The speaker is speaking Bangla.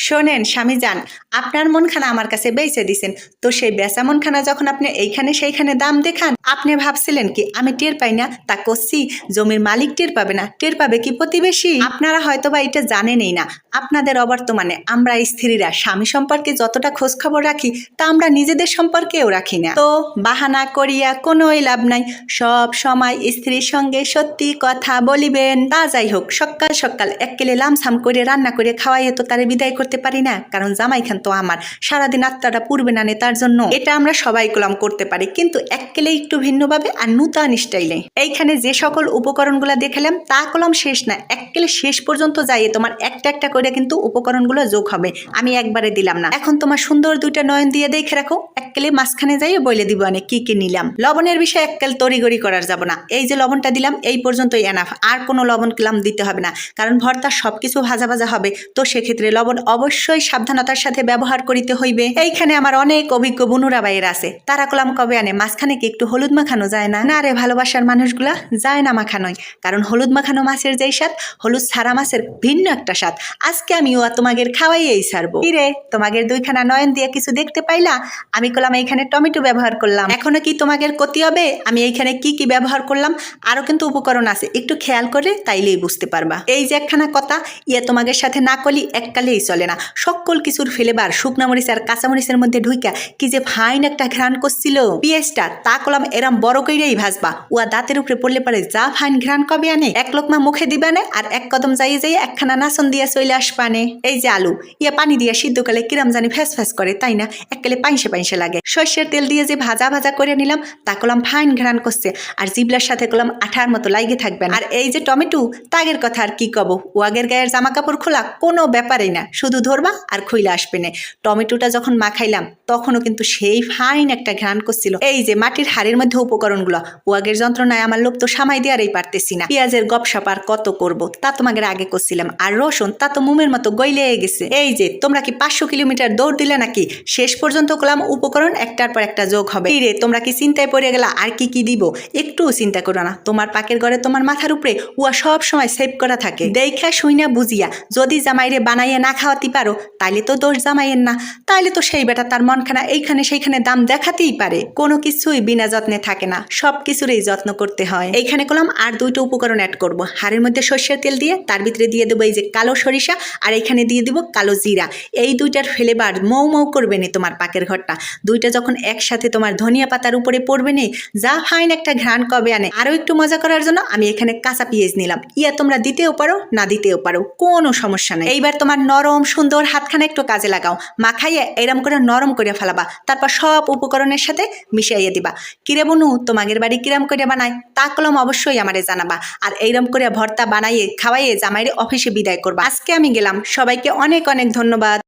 শোনেন স্বামীজান, আপনার মনখানা আমার কাছে বেচে দিছেন, তো সেই বেচা মনখানা যখন আপনি এইখানে সেইখানে দাম দেখান, আপনি ভাবছিলেন কি আমি টের পাই না? তা করছি, জমির মালিক টের পাবে না, টের পাবে কি প্রতিবেশী? আপনারা হয়তোবা এটা জানেনই না। আপনাদের অবর্তমানে আমরা স্ত্রীরা স্বামী সম্পর্কে যতটা খোঁজ খবর রাখি, তা আমরা নিজেদের সম্পর্কেও রাখি না। তো বাহানা করিয়া কোনোই লাভ নাই, সব সময় স্ত্রীর সঙ্গে সত্যি কথা বলিবেন। তা যাই হোক, সকাল সকাল এককেলে লামসাম করে রান্না করে খাওয়াইয়ে তো তারে বিদায় করতে পারি না, কারণ জামাই খান তো আমার, সারাদিন আত্মাটা পূর্বে না তার জন্য। এটা আমরা সবাই কলম করতে পারি, কিন্তু এককেলে একটু ভিন্নভাবে আর নূতন স্টাইলে। এইখানে যে সকল উপকরণগুলো দেখালাম তা কলম শেষ না, এককেলে শেষ পর্যন্ত যাইয়ে তোমার একটা একটা করে কিন্তু উপকরণগুলো যোগ হবে। আমি একবারে দিলাম না। এখন তোমার সুন্দর দুইটা নয়ন দিয়ে দেখে রাখো, এককেলে মাঝখানে যাইয়ে বলে দিব অনেক কি কি নিলাম। লবণের বিষয়ে এককাল তড়িগড়ি করার যাব না। এই যে লবণটা দিলাম এই পর্যন্তই এনাফ, আর কোনো লবণ কিলাম দিতে হবে না, কারণ ভর্তা সবকিছু ভাজা ভাজা হবে, তো সেক্ষেত্রে লবণ অবশ্যই সাবধানতার সাথে ব্যবহার করিতে হইবে। এইখানে আমার অনেক অভিজ্ঞ বুনুরা বাইরে আছে, তারা কলাম কবে আনে মাঝখানে কি একটু হলুদ মাখানো যায় না? না রে ভালোবাসার মানুষগুলা, যায় না মাখানোই, কারণ হলুদ মাখানো মাছের যেই স্বাদ, হলুদ ছাড়া মাছের ভিন্ন একটা স্বাদ। আজকে আমি ও তোমাদের খাওয়াইয়েই ছাড়বো। কি রে, তোমাদের দুইখানা নয়ন দিয়ে কিছু দেখতে পাইলা? আমি কলাম এইখানে টমেটো ব্যবহার করলাম। এখনো কি তোমাদের ক্ষতি হবে আমি এইখানে কি কি ব্যবহার করলাম? আরো কিন্তু উপকরণ আছে, একটু খেয়াল করে তাইলেই বুঝতে পারবা। এই যে একখানা কথা, ইয়ে তোমাদের সাথে না করলি এককালেই চলে না। সকল কিছুর ফেলেবার শুকনা মরিচ আর কাঁচা মরিচের মধ্যে ঢুইকা কি যে ফাইন একটা ঘ্রাণ করছিল। পেঁয়াজটা তা কলাম এরম বড় কইরাই ভাজবা, উয়া দাঁতের উপরে পড়লে পারে যা ফাইন ঘ্রাণ কবে আনে, এক লোকমা মুখে দিবা না আর এক কদম যাইয়ে যাইয়ে একখানা নাচন দিয়া চলে আসবানে। এই যে আলু, ইয়া পানি দিয়া সিদ্ধ করলে কিরাম জানি ফ্যাস ফ্যাস করে, তাই না? এককালে পাইসে পাইসে লাগে। সর্ষের তেল দিয়ে যে ভাজা ভাজা করে নিলাম, তা কলাম ফাইন ঘ্রাণ করছে, আর জিবলার সাথে কলাম আঠার মতো লাইগে থাকবে না। আর এই যে টমেটো, তাগের কথা আর কি কব, ওয়াগের গায়ের জামা কাপড় খোলা কোনো ব্যাপারই না, শুধু ধরবা আর খুইলা আসবে না। টমেটোটা যখন মাখাইলাম তখনও কিন্তু সেই ফাইন একটা ঘ্রাণ করছিল। এই যে মাটির হাড়ির মধ্যে উপকরণগুলো, ওয়াগের যন্ত্রণায় আমার লোক তো সামাই দেওয়ারই পারতেছি না। পেঁয়াজের গপসপ আর কত করব, তা তোমাদের আগে করছিলাম। আর রসুন তা তো মুমের মতো গইলে গেছে। এই যে তোমরা কি 500 কিলোমিটার দৌড় দিলে নাকি? শেষ পর্যন্ত কলাম উপকরণ একটার পর একটা যোগ হবে। রে তোমরা কি চিন্তায় পড়ে গেলা আর কি কি দিব? একটুও চিন্তা করো না, তোমার পাকের ঘরে তোমার মাথার উপরে উয়া সব সময় সেভ করা থাকে। দেখা শুইনা বুঝিয়া যদি জামাইরে বানাইয়া না খাওয়াতে পারো, তাইলে তো দোষ জামাইয়ের না, তাইলে তো সেই বেটা তার মনখানা এইখানে সেইখানে দাম দেখাতেই পারে। কোনো কিছুই বিনা যত্নে থাকে না, সব কিছুরই যত্ন করতে হয়। এইখানে কলাম আর দুইটা উপকরণ অ্যাড করব। হাড়ের মধ্যে সর্ষের তেল দিয়ে তার ভিতরে দিয়ে দেবো এই যে কালো সরিষা, আর এইখানে দিয়ে দিব কালো জিরা। এই দুইটার ফ্লেভার মৌ মৌ করবে না তোমার পাকের ঘরটা। দুইটা যখন একসাথে তোমার ধনিয়া পাতার উপরে পড়বে না, যা ফাইন একটা ঘ্রাণ কবে আনে। আরো একটু মজা করার জন্য আমি এখানে কাঁচা পেঁয়াজ নিলাম, ইয়া তোমরা দিতেও পারো না দিতেও পারো, কোনো সমস্যা নেই। এইবার তোমার নরম সুন্দর হাতখানা একটু কাজে লাগাও, মাখাইয়া এরম করে নরম করে ফেলাবা, তারপর সব উপকরণের সাথে মিশাইয়া দিবা। কিরে বনু, তোমাদের বাড়ি কিরাম করে বানায় তা কলম অবশ্যই আমারে জানাবা। আর এইরম করে ভর্তা বানাইয়ে খাওয়াইয়ে জামাইরে অফিসে বিদায় করবা। আজকে আমি গেলাম, সবাইকে অনেক অনেক ধন্যবাদ।